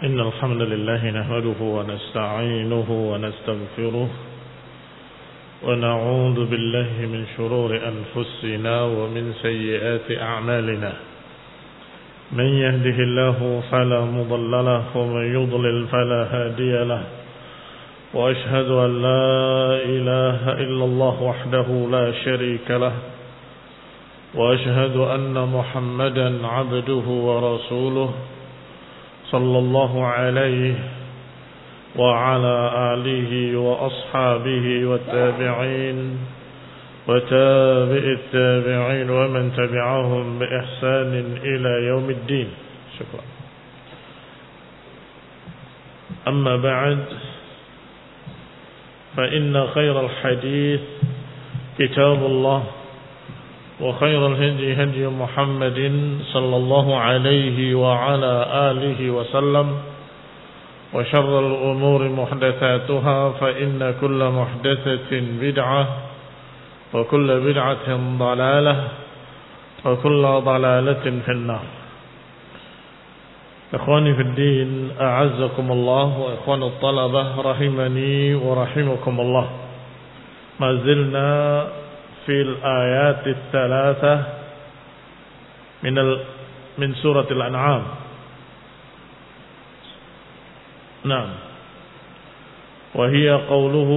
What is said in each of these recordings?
إن الحمد لله نحمده ونستعينه ونستغفره ونعوذ بالله من شرور أنفسنا ومن سيئات أعمالنا من يهده الله فلا مضل له ومن يضلل فلا هادي له وأشهد أن لا إله إلا الله وحده لا شريك له وأشهد أن محمدا عبده ورسوله صلى الله عليه وعلى آله وأصحابه والتابعين وتابع التابعين ومن تبعهم بإحسان إلى يوم الدين. شكرا. أما بعد فإن خير الحديث كتاب الله وخير الهدي هدي محمد صلى الله عليه وعلى آله وسلم وشر الأمور محدثاتها فإن كل محدثة بدعة وكل بدعة ضلالة وكل ضلالة في النار. إخواني في الدين أعزكم الله وإخوان الطلبة رحمني ورحمكم الله. ما زلنا في الآيات الثلاثة من سورة الأنعام. نعم. وهي قوله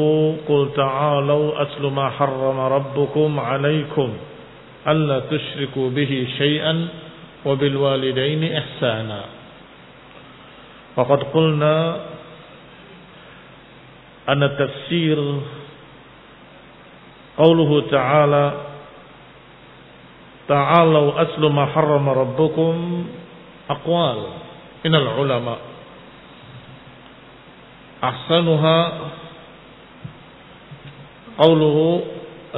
قل تعالوا أتل ما حرم ربكم عليكم ألا تشركوا به شيئا وبالوالدين إحسانا. وقد قلنا أن التفسير قوله تعالى تعالوا أتل ما حرم ربكم أقوال من العلماء أحسنها قوله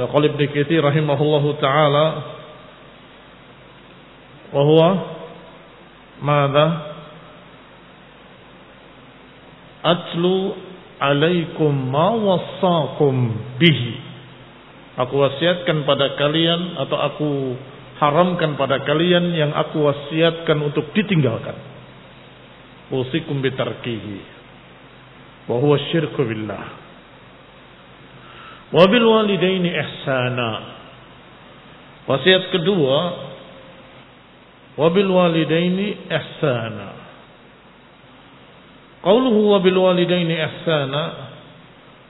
قال ابن كثير رحمه الله تعالى وهو ماذا أتلو عليكم ما وصاكم به. Aku wasiatkan pada kalian atau aku haramkan pada kalian yang aku wasiatkan untuk ditinggalkan. Usikum bitarkihi wa huwa syirku billah. Wa bil walidaini ihsana. Wasiat kedua wa bil walidaini ihsana. Qauluhu wa bil walidaini ihsana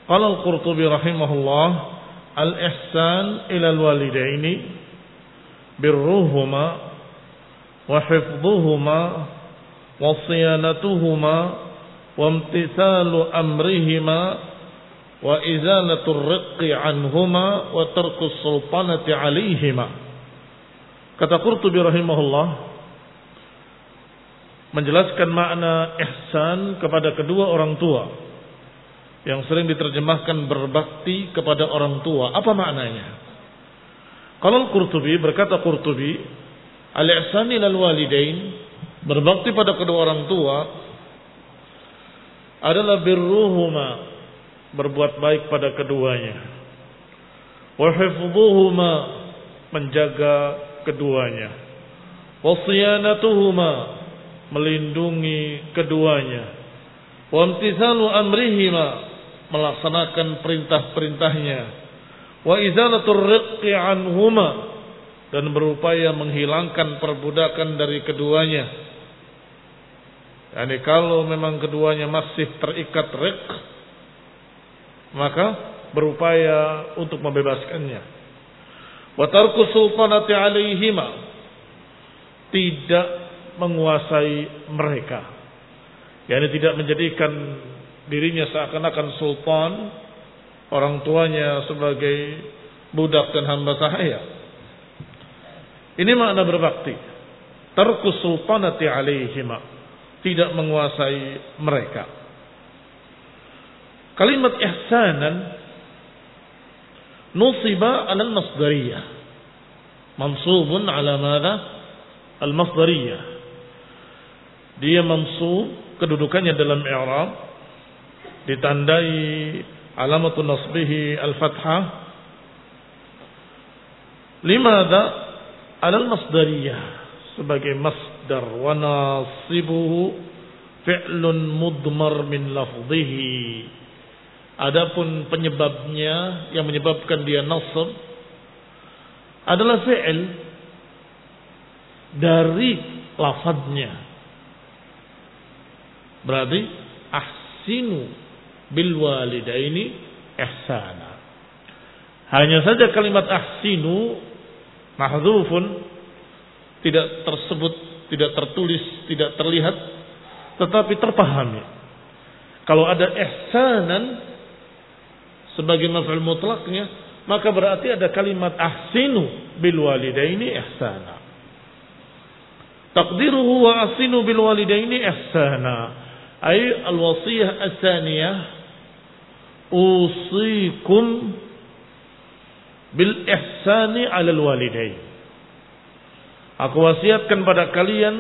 qala al-Qurtubi rahimahullah al-ihsan ila al-walidaini birruhuma wa hifdhuhuma wa siyanatuhuma wa imtithalu amrihima wa izalatu ar-riqqi anhuma wa tarku as-sultanati alayhima. Kata Qurtubi rahimahullah menjelaskan makna ihsan kepada kedua orang tua yang sering diterjemahkan berbakti kepada orang tua. Apa maknanya? Kalau Qurtubi, berkata Qurtubi, al-ihsan ilal walidain, berbakti pada kedua orang tua adalah birruhuma, berbuat baik pada keduanya, wa hifdhuhuma, menjaga keduanya, wa siyanatuhuma, melindungi keduanya, wa imtithalu amrihima, melaksanakan perintah-perintahnya, wa izalatur riqqi anhuma, dan berupaya menghilangkan perbudakan dari keduanya. Yani kalau memang keduanya masih terikat riq, maka berupaya untuk membebaskannya. Wa tarku sultanati alaihima, tidak menguasai mereka, yani tidak menjadikan dirinya seakan-akan sultan, orang tuanya sebagai budak dan hamba sahaya. Ini makna berbakti. Tarku sultanati alaihima, tidak menguasai mereka. Kalimat ihsanan nusiba ala al-masdariyah, mansubun ala madha al-masdariyah. Dia mansub, kedudukannya dalam i'rab ditandai alamatun nasbihi al-fathah. Limadha alal masdariyah, sebagai masdar, wa nasibuhu fi'lun mudmar min lafdhihi. Adapun penyebabnya yang menyebabkan dia nasab adalah fi'il dari lafadznya. Berarti ahsinu bil walidaini ihsana. Hanya saja kalimat ahsinu mahdzufun, tidak tersebut, tidak tertulis, tidak terlihat, tetapi terpahami. Kalau ada ihsanan sebagai maf'ul mutlaknya, maka berarti ada kalimat ahsinu bil walidaini ihsana. Taqdiruhu wa ahsinu bil walidaini ihsana. Ay al-wasiyah as-saniyah usikum bil ihsani 'alal walidain. Aku wasiatkan pada kalian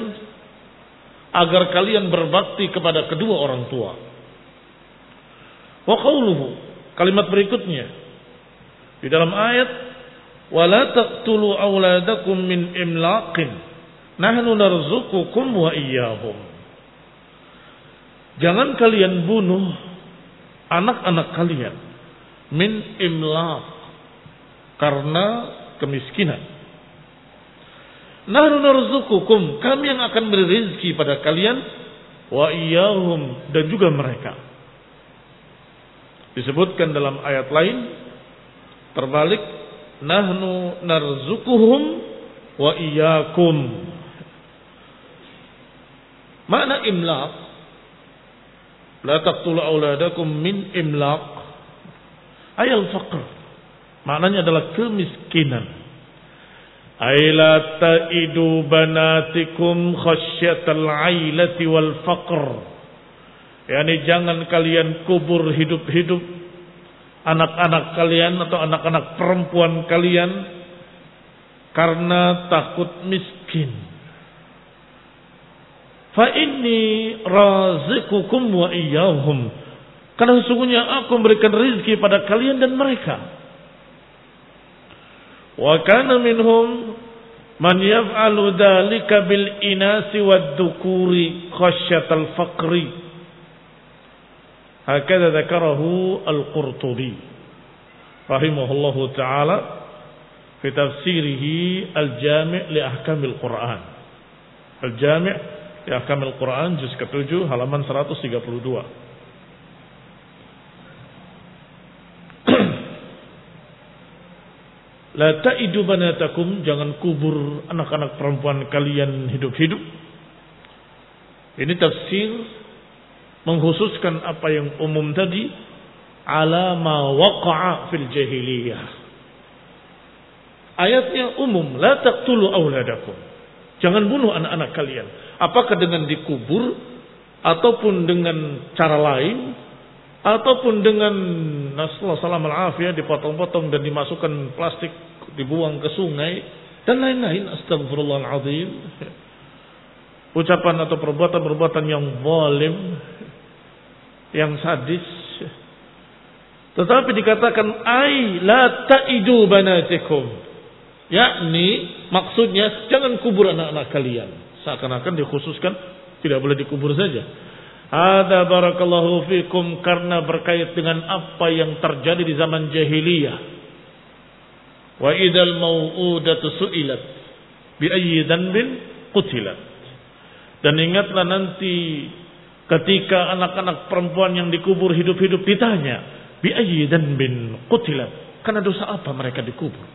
agar kalian berbakti kepada kedua orang tua. Wa qauluhu, kalimat berikutnya di dalam ayat, wala taqtulu auladakum min imlaqin nahnu narzuqukum wa iyyahum. Jangan kalian bunuh anak-anak kalian min imlaq, karena kemiskinan. Nahnu narzuqukum, kami yang akan beri rezeki pada kalian, wa iyyahum, dan juga mereka. Disebutkan dalam ayat lain terbalik, nahnu narzuquhum wa iyyakum. Makna imlaq, la taqtulu auladakum min imlaq ayal faqr, maknanya adalah kemiskinan. Ay la ta'idu banatikum khasyatal ailati wal faqr, yakni jangan kalian kubur hidup-hidup anak-anak kalian atau anak-anak perempuan kalian karena takut miskin. Fa inni raziqukum wa iyyahum, karena sesungguhnya aku memberikan rezeki pada kalian dan mereka. Wa kana minhum man yaf'alu dzalika bil inasi wad dzukuri khasyatal faqri. Hakadha dzakarahu al-Qurtubi rahimahullahu taala fi tafsirihi al-Jami' li ahkamil Qur'an. Al-Jami' di Ahkamil Quran juz ke-7 halaman 132. La ta'idu banatakum, jangan kubur anak-anak perempuan kalian hidup-hidup. Ini tafsir mengkhususkan apa yang umum tadi, ala ma waqa'a fil jahiliyah. Ayatnya umum, la taqtulu auladakum, jangan bunuh anak-anak kalian. Apakah dengan dikubur, ataupun dengan cara lain, ataupun dengan nasallahu salam al-afiyah, dipotong-potong dan dimasukkan plastik, dibuang ke sungai, dan lain-lain. Astagfirullahaladzim. Ucapan atau perbuatan-perbuatan yang zalim, yang sadis. Tetapi dikatakan, ay la ta'idu banatikum, yakni maksudnya jangan kubur anak-anak kalian. Seakan-akan dikhususkan tidak boleh dikubur saja. Ada barakallahu fikum, karena berkait dengan apa yang terjadi di zaman jahiliyah. Wa idal mau'udatu su'ilat bi ayyi dhanbin qutilat. Dan ingatlah nanti ketika anak-anak perempuan yang dikubur hidup-hidup ditanya, bi ayyi dhanbin qutilat, karena dosa apa mereka dikubur.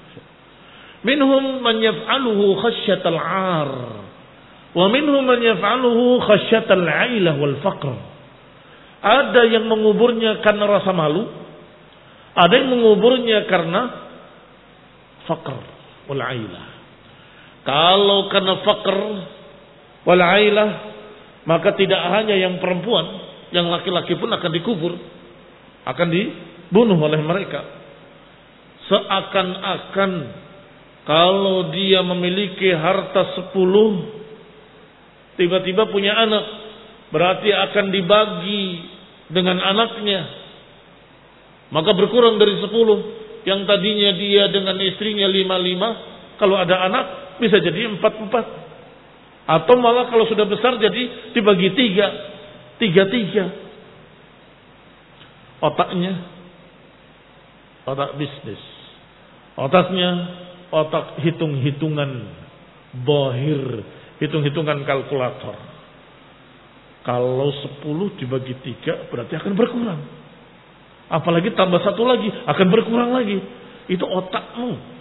Minhum man yaf'aluhu khasyatal 'ar, wa minhum man yaf'aluhu khasyatal 'ailah wal faqr. Ada yang menguburnya karena rasa malu, ada yang menguburnya karena faqr wal 'ailah. Kalau karena faqr wal 'ailah, maka tidak hanya yang perempuan, yang laki-laki pun akan dikubur, akan dibunuh oleh mereka. Seakan-akan kalau dia memiliki harta 10, tiba-tiba punya anak, berarti akan dibagi dengan anaknya. Maka berkurang dari 10. Yang tadinya dia dengan istrinya 5-5, kalau ada anak bisa jadi 4-4. Atau malah kalau sudah besar jadi dibagi 3. Tiga-tiga. Otaknya otak bisnis. Otaknya otak hitung-hitungan zahir, hitung-hitungan kalkulator. Kalau 10 dibagi 3 berarti akan berkurang. Apalagi tambah 1 lagi akan berkurang lagi. Itu otakmu.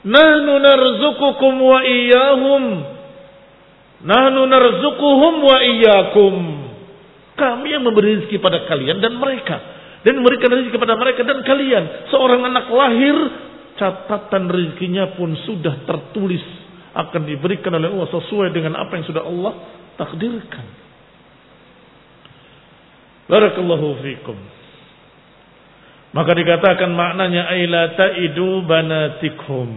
Nahnu narzuqukum wa iyyahum. Nahnu narzuquhum wa iyyakum. Kami yang memberi rezeki pada kalian dan mereka. Dan memberikan rezeki kepada mereka dan kalian. Seorang anak lahir, catatan rezekinya pun sudah tertulis. Akan diberikan oleh Allah sesuai dengan apa yang sudah Allah takdirkan. Barakallahu fikum. Maka dikatakan maknanya aila ta'idu banatikum.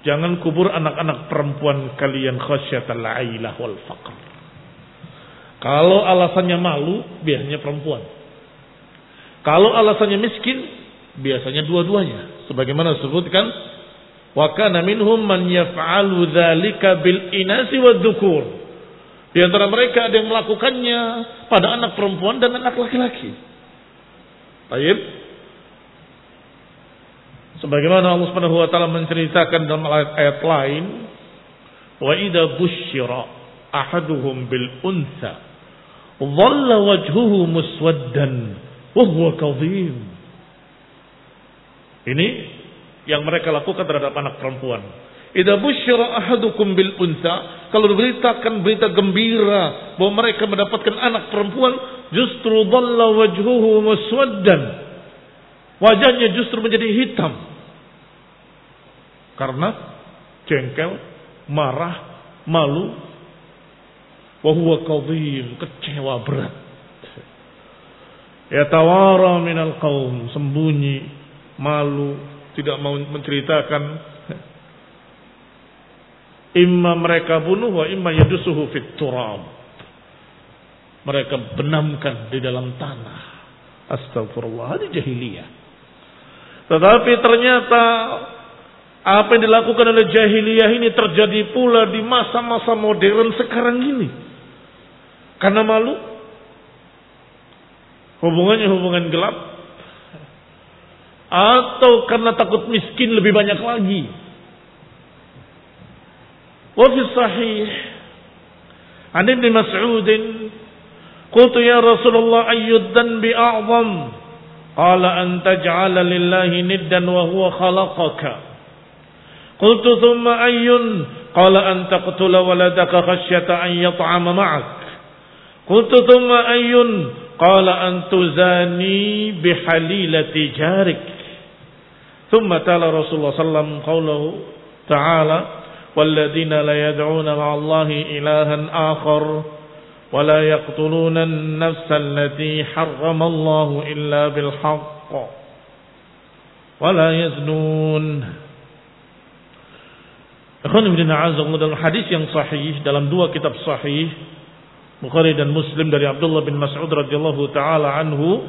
Jangan kubur anak-anak perempuan kalian khasyatal ailah wal faqr. Kalau alasannya malu, biasanya perempuan. Kalau alasannya miskin, biasanya dua-duanya. Sebagaimana disebutkan, wa kana minhum man yaf'alu dzalika bil inasi wadzukur. Di antara mereka ada yang melakukannya pada anak perempuan dan anak laki-laki. Baik. Sebagaimana Allah Subhanahu wa taala menceritakan dalam ayat lain, wa idza busyira ahaduhum bil unsa dhalla wajhuhu muswaddan wa huwa kadhim. Ini yang mereka lakukan terhadap anak perempuan. Idza busyira ahadukum bil unsa, kalau diberitakan berita gembira bahwa mereka mendapatkan anak perempuan, justru dhalla wajhuhu muswaddan. Wajahnya justru menjadi hitam. Karena jengkel, marah, malu. Wa huwa kadhim, kecewa berat. Yatawara minal qaum, sembunyi, malu, tidak mau menceritakan. Imma mereka bunuh wa imma yadusuhu fit turab. Mereka benamkan di dalam tanah. Astagfirullah, ini jahiliyah. Tetapi ternyata apa yang dilakukan oleh jahiliyah ini terjadi pula di masa-masa modern sekarang ini. Karena malu, hubungannya hubungan gelap, atau karena takut miskin lebih banyak lagi. Wa fi sahih an Ibn Mas'ud, qultu ya Rasulullah ayyud dhanbi a'zam? Qala an taj'ala lillahi niddan wa huwa khalaqaka. Qultu thumma ayyun? Qala an taqtula waladaka khasyata an yat'ama ma'ak. Qultu thumma ayyun? Qala an tuzani bihalilati jarik. Thumma tala Rasulullah sallallahu qawlahu ta'ala walladzina la yad'una ma'allahi ilahan akhar wa la yaqtuluna an-nafsa allati harrama Allahu illa bil haqq wa la yaznun. Dalam hadis yang sahih dalam dua kitab sahih Bukhari dan Muslim dari Abdullah bin Mas'ud radhiyallahu taala anhu,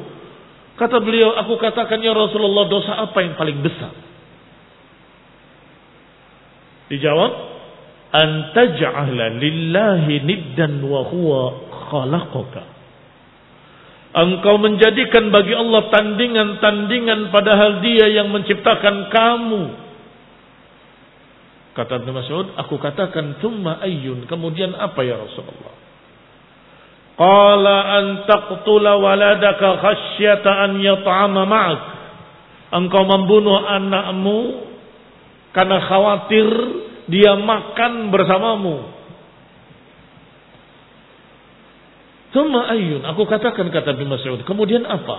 kata beliau, aku katakan ya Rasulullah, dosa apa yang paling besar? Dijawab, an taj'ala lillahi niddan wa huwa khalaqaka. Engkau menjadikan bagi Allah tandingan-tandingan padahal Dia yang menciptakan kamu. Kata Ibnu Mas'ud, aku katakan tsumma ayyun, kemudian apa ya Rasulullah? Qala an taqtula waladaka khasyata an yat'ama ma'ak. Engkau membunuh anakmu karena khawatir dia makan bersamamu. Tsumma ayyun, aku katakan, kata Ibnu Mas'ud, kemudian apa?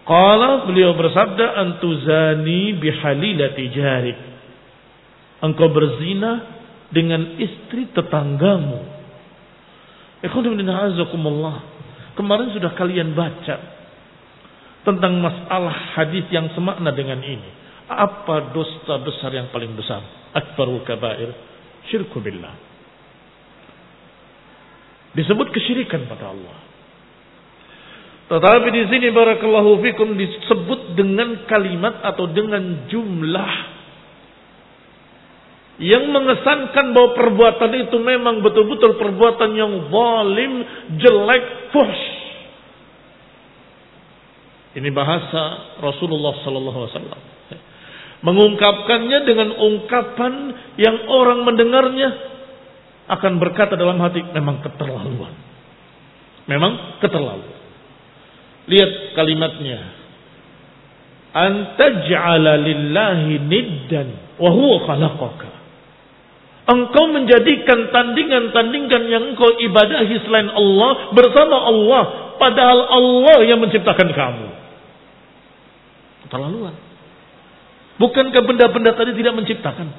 Qala, beliau bersabda, antuzani bihalilati jarik. Engkau berzina dengan istri tetanggamu. Kemarin sudah kalian baca tentang masalah hadis yang semakna dengan ini. Apa dosa besar yang paling besar? Akbarul kabair, syirku billah. Disebut kesyirikan pada Allah. Tetapi di sini barakallahu fikum disebut dengan kalimat atau dengan jumlah yang mengesankan bahwa perbuatan itu memang betul-betul perbuatan yang zalim, jelek, fuhsh. Ini bahasa Rasulullah sallallahu alaihi wasallam. Mengungkapkannya dengan ungkapan yang orang mendengarnya akan berkata dalam hati, memang keterlaluan. Memang keterlaluan. Lihat kalimatnya. Antaj'ala lillahi niddan wa huwa khalaqaka. Engkau menjadikan tandingan-tandingan yang engkau ibadahi selain Allah bersama Allah, padahal Allah yang menciptakan kamu. Keterlaluan. Bukankah benda-benda tadi tidak menciptakan?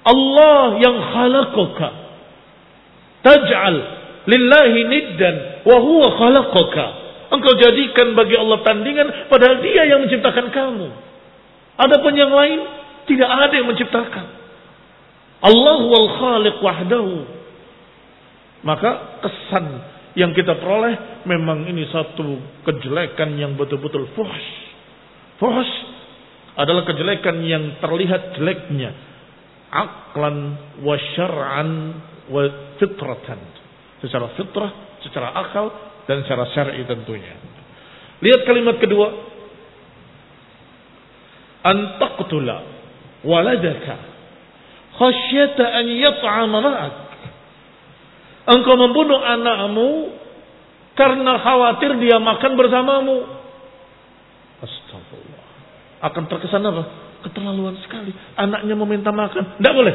Allah yang khalaqaka. Taj'al lillahi niddan wa huwa khalaqaka. Engkau jadikan bagi Allah tandingan padahal Dia yang menciptakan kamu. Adapun yang lain tidak ada yang menciptakan. Allahu wal khaliq wahdahu. Maka kesan yang kita peroleh memang ini satu kejelekan yang betul-betul fuhsh. Fuhsh adalah kejelekan yang terlihat jeleknya aqlan wa syar'an wa fitratan. Secara fitrah, secara akal, dan secara syar'i tentunya. Lihat kalimat kedua. Antaqtula waladaka khasyata an yat'ama ma'ak. Engkau membunuh anakmu karena khawatir dia makan bersamamu. Astagfirullah. Akan terkesan apa? Keterlaluan sekali. Anaknya meminta makan, tidak boleh.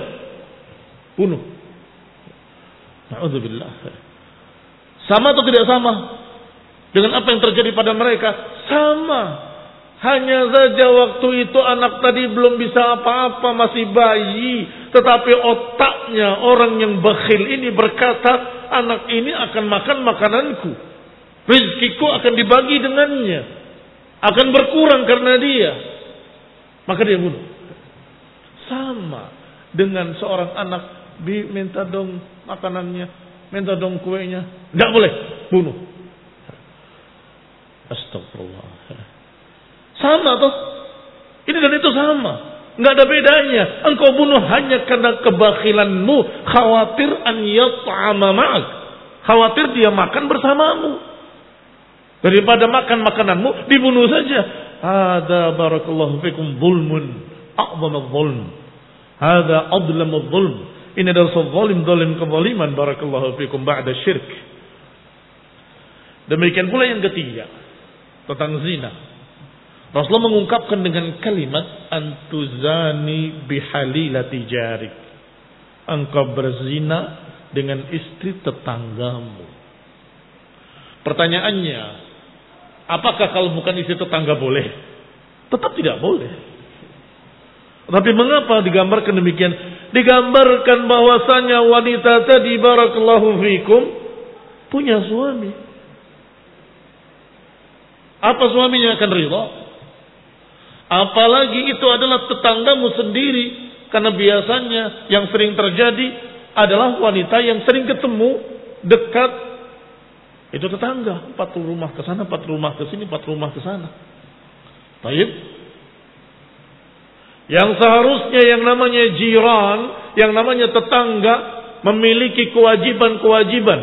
Bunuh. Na'udzubillah. Sama atau tidak sama dengan apa yang terjadi pada mereka? Sama. Hanya saja waktu itu anak tadi belum bisa apa-apa, masih bayi. Tetapi otaknya orang yang bakhil ini berkata, anak ini akan makan makananku. Rizkiku akan dibagi dengannya. Akan berkurang karena dia. Maka dia bunuh. Sama dengan seorang anak minta dong makanannya, minta dong kuenya. Tidak boleh, bunuh. Astagfirullah. Sama toh? Ini dan itu sama. Enggak ada bedanya. Engkau bunuh hanya karena kebakhilanmu, khawatir an yat'ama ma'ak. Khawatir dia makan bersamamu. Daripada makan makananmu, dibunuh saja. Hada barakallahu fikum zulmun a'zamul zulm. Hada adlamul zulm. Ini adalah zalim kezaliman barakallahu fikum ba'da syirk. Demikian pula yang ketiga tentang zina. Rasulullah mengungkapkan dengan kalimat antuzani bihalilati jarik. Engkau berzina dengan istri tetanggamu. Pertanyaannya, apakah kalau bukan istri tetangga boleh? Tetap tidak boleh. Tapi mengapa digambarkan demikian? Digambarkan bahwasanya wanita tadi barakallahu fikum punya suami. Apa suaminya akan ridha? Apalagi itu adalah tetanggamu sendiri. Karena biasanya yang sering terjadi adalah wanita yang sering ketemu dekat. Itu tetangga. 4 rumah ke sana, 4 rumah ke sini, 4 rumah ke sana. Baik. Yang seharusnya yang namanya jiran, yang namanya tetangga memiliki kewajiban-kewajiban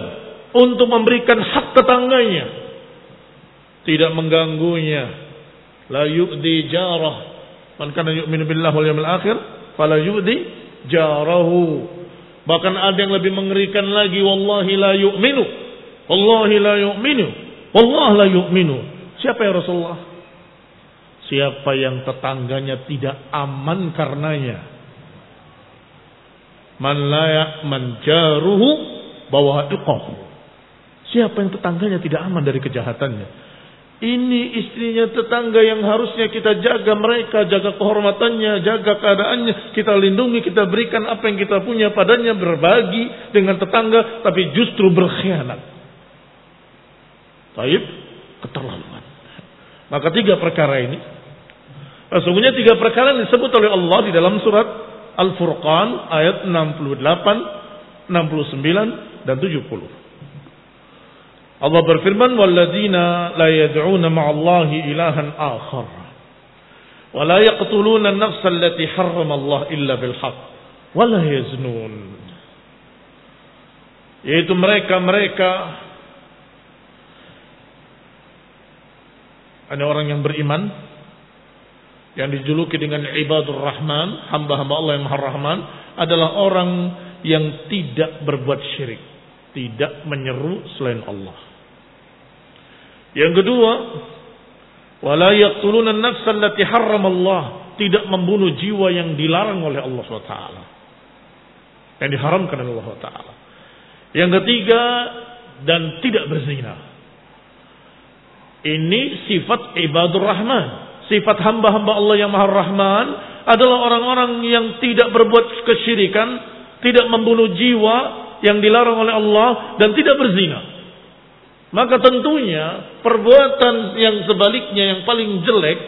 untuk memberikan hak tetangganya. Tidak mengganggunya. La yu'di jarah. Man kana yu'minu billahi wal yawmil akhir fala yu'di jarahu. Bahkan ada yang lebih mengerikan lagi, wallahi la yu'minu. Wallahi la yu'minu. Wallahi la yu'minu. Siapa ya Rasulullah? Siapa yang tetangganya tidak aman karenanya. Man la ya'man jaruhu bawa'iqahu. Siapa yang tetangganya tidak aman dari kejahatannya. Ini istrinya tetangga yang harusnya kita jaga mereka, jaga kehormatannya, jaga keadaannya, kita lindungi, kita berikan apa yang kita punya padanya, berbagi dengan tetangga, tapi justru berkhianat. Taib, keterlaluan. Maka 3 perkara ini, sesungguhnya 3 perkara yang disebut oleh Allah di dalam surat Al-Furqan ayat 68, 69 dan 70. Allah berfirman, walladzina la yad'una ma'allahi ilahan akhar wa la yaqtuluna an-nafsa allati harrama Allah illa bil haqq wala yaznun. Yaitu mereka ada orang yang beriman yang dijuluki dengan ibadur rahman, hamba-hamba Allah yang maha rahman, adalah orang yang tidak berbuat syirik, tidak menyeru selain Allah. Yang kedua, wala yaqtuluna an-nafsa allati harrama Allah, tidak membunuh jiwa yang dilarang oleh Allah SWT, yang diharamkan oleh Allah SWT. Yang ketiga, dan tidak berzina. Ini sifat ibadur rahman. Sifat hamba-hamba Allah yang maha rahman adalah orang-orang yang tidak berbuat kesyirikan, tidak membunuh jiwa yang dilarang oleh Allah, dan tidak berzina. Maka tentunya perbuatan yang sebaliknya, yang paling jelek,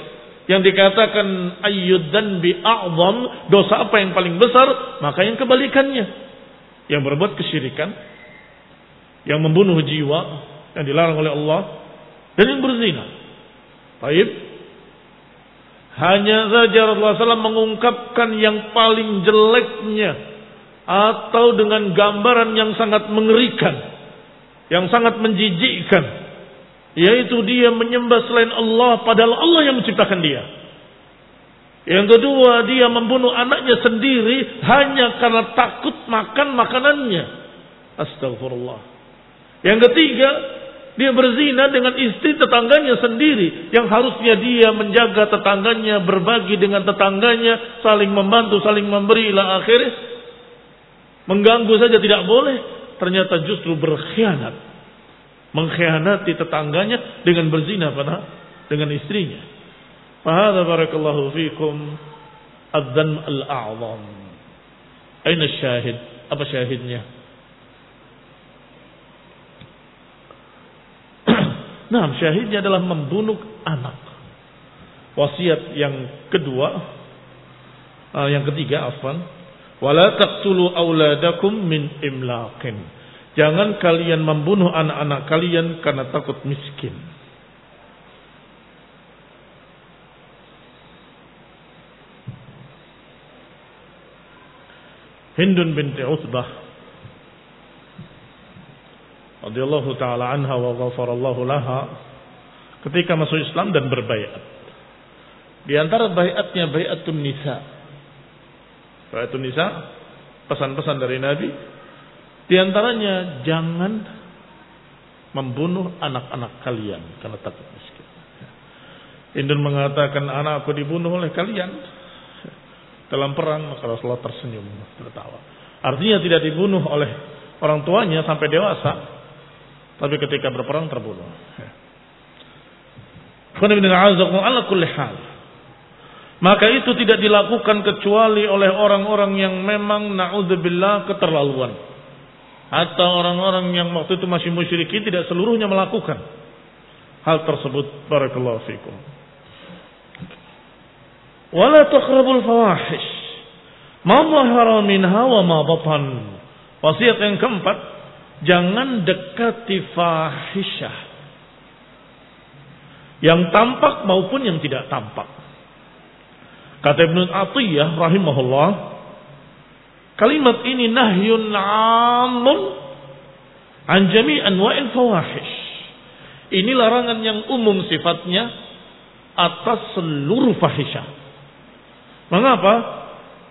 yang dikatakan ayyud dzanbi a'zam, dosa apa yang paling besar, maka yang kebalikannya, yang berbuat kesyirikan, yang membunuh jiwa yang dilarang oleh Allah, dan yang berzina. Baik. Hanya saja Rasulullah SAW mengungkapkan yang paling jeleknya, atau dengan gambaran yang sangat mengerikan, yang sangat menjijikkan, yaitu dia menyembah selain Allah padahal Allah yang menciptakan dia. Yang kedua, dia membunuh anaknya sendiri hanya karena takut makan makanannya. Astagfirullah. Yang ketiga, dia berzina dengan istri tetangganya sendiri, yang harusnya dia menjaga tetangganya, berbagi dengan tetangganya, saling membantu, saling memberi ila akhirnya. Mengganggu saja tidak boleh, ternyata justru berkhianat, mengkhianati tetangganya dengan berzina dengan istrinya. Fahadha barakallahu fikum adzan al-a'zam. Aina syahid? Apa syahidnya? Nah, syahidnya adalah membunuh anak. Wasiat yang ketiga, wala taqtulu auladakum min imlaqin. Jangan kalian membunuh anak-anak kalian karena takut miskin. Hindun binti Utsbah radhiyallahu taala anha wa ghafarallahu laha, ketika masuk Islam dan berbaiat. Di antara baiatnya baiatun nisa. Baiatun nisa, pesan-pesan dari Nabi, di antaranya jangan membunuh anak-anak kalian karena takut miskin. Hindun mengatakan, anakku dibunuh oleh kalian dalam perang, maka Rasulullah tersenyum, tertawa. Artinya tidak dibunuh oleh orang tuanya sampai dewasa, tapi ketika berperang terbunuh. Maka itu tidak dilakukan kecuali oleh orang-orang yang memang na'udzubillah keterlaluan, atau orang-orang yang waktu itu masih musyrikin, tidak seluruhnya melakukan hal tersebut. Barakallahu fikum. Wala taqrabul fawahish ma dhahara minha wa ma batan. Wasiat yang keempat, jangan dekati fahisyah, yang tampak maupun yang tidak tampak. Kata Ibnu Atiyah rahimahullah, kalimat ini nahyun 'amun an jami' anwa'il fawahish. Ini larangan yang umum sifatnya atas seluruh fahisyah. Mengapa?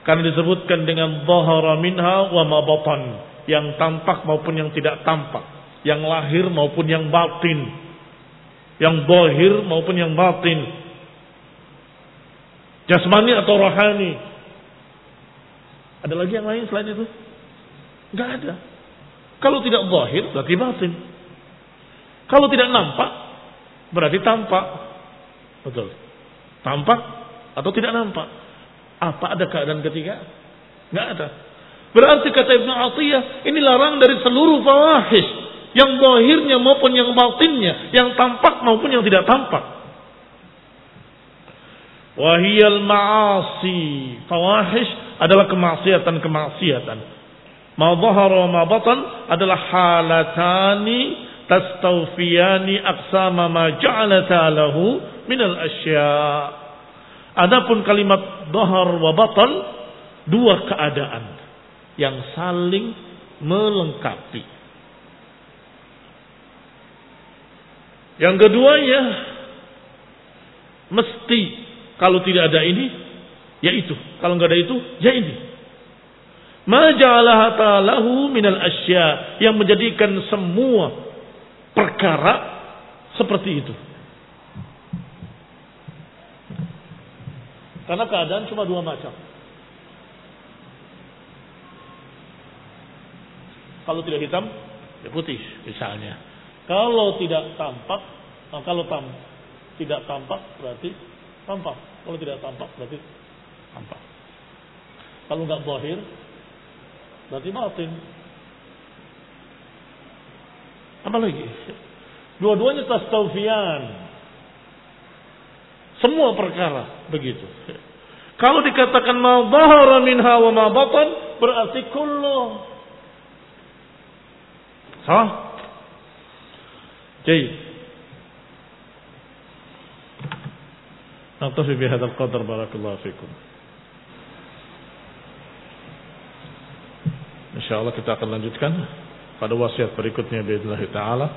Karena disebutkan dengan dhahara minha wa ma batan, yang tampak maupun yang tidak tampak, yang lahir maupun yang batin, yang zahir maupun yang batin, jasmani atau rohani. Ada lagi yang lain selain itu? Enggak ada. Kalau tidak zahir berarti batin. Kalau tidak nampak berarti tampak. Betul. Tampak atau tidak nampak. Apa ada keadaan ketiga? Enggak ada. Berarti kata Ibnu Atiyah, ini larang dari seluruh fawahish, yang zahirnya maupun yang batinnya, yang tampak maupun yang tidak tampak. Wahiyal ma'asi, fawahish adalah kemaksiatan-kemaksiatan. Ma dhahara ma batan adalah halatani tastawfiyani aqsama ma ja'alata lahu minal asya'. Adapun kalimat dhahar wa batan, dua keadaan yang saling melengkapi. Yang keduanya, mesti kalau tidak ada ini, ya itu. Kalau nggak ada itu, ya ini. Ma ja'alaha ta'alahu minal asya, yang menjadikan semua perkara seperti itu. Karena keadaan cuma dua macam. Kalau tidak hitam, ya putih misalnya. Kalau tidak tampak, tidak tampak berarti tampak. Kalau tidak tampak berarti tampak. Kalau nggak zahir berarti batin. Apa lagi? Dua-duanya tastawfiyan. Semua perkara begitu. Kalau dikatakan ma dhahara minha wa ma batan berarti kullu. Sah? Baik. Naktafi bihadzal qadar, barakallahu fikum. Insyaallah kita akan lanjutkan pada wasiat berikutnya باذن الله taala.